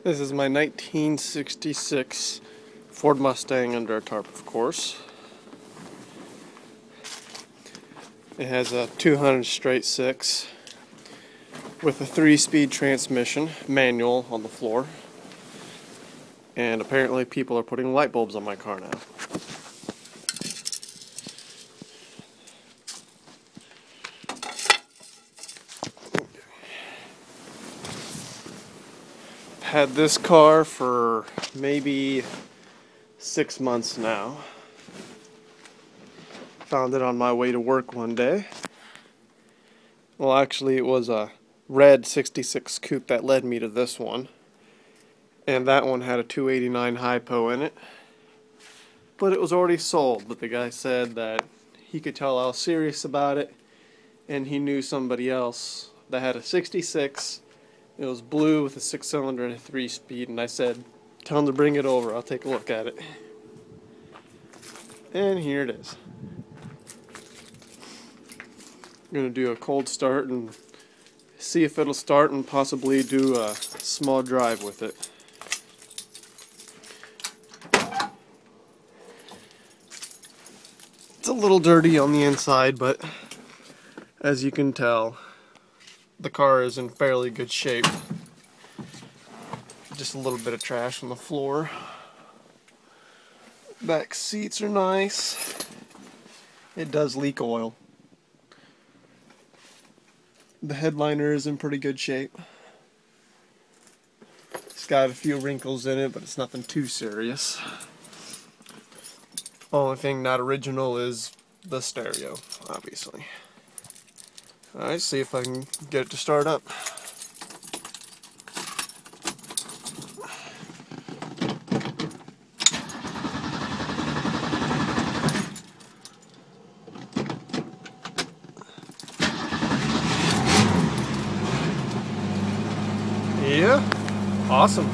This is my 1966 Ford Mustang under a tarp, of course. It has a 200 straight six with a 3-speed transmission, manual on the floor. And apparently people are putting light bulbs on my car now. Had this car for maybe 6 months now. Found it on my way to work one day. Well, actually it was a red 66 coupe that led me to this one. And that one had a 289 hypo in it. But it was already sold, but the guy said that he could tell I was serious about it, and he knew somebody else that had a 66. It was blue with a 6-cylinder and a 3-speed, and I said, tell him to bring it over, I'll take a look at it. And here it is. I'm going to do a cold start and see if it'll start and possibly do a small drive with it. It's a little dirty on the inside, but as you can tell, the car is in fairly good shape. Just a little bit of trash on the floor. Back seats are nice. It does leak oil. The headliner is in pretty good shape. It's got a few wrinkles in it, but it's nothing too serious. Only thing not original is the stereo, obviously. Alright, see if I can get it to start up. Yeah, awesome.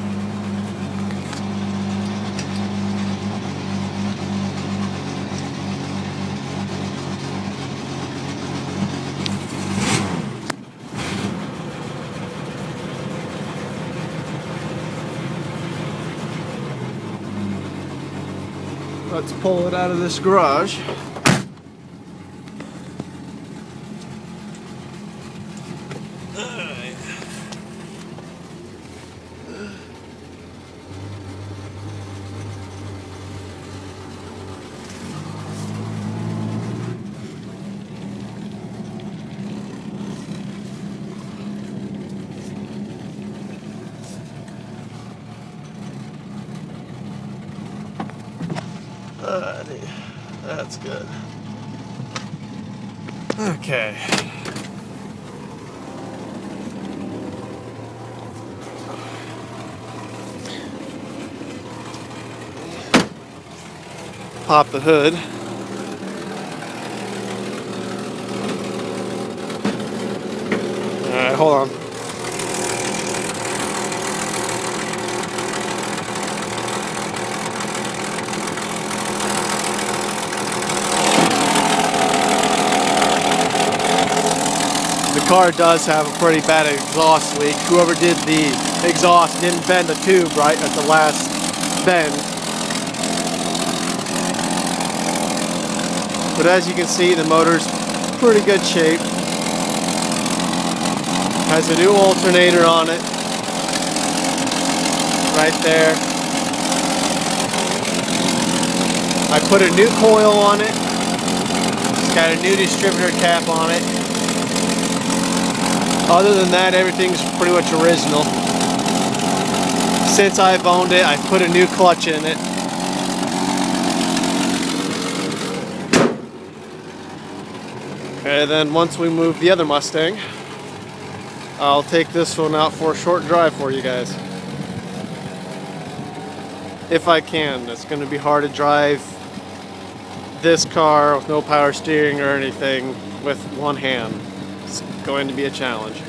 Let's pull it out of this garage. Alright. That's good. Okay. Pop the hood. Alright, hold on. The car does have a pretty bad exhaust leak. Whoever did the exhaust didn't bend the tube right at the last bend. But as you can see, the motor's pretty good shape. Has a new alternator on it. Right there. I put a new coil on it. It's got a new distributor cap on it. Other than that, everything's pretty much original. Since I've owned it, I've put a new clutch in it. And then once we move the other Mustang, I'll take this one out for a short drive for you guys. If I can. It's going to be hard to drive this car with no power steering or anything with one hand. It's going to be a challenge.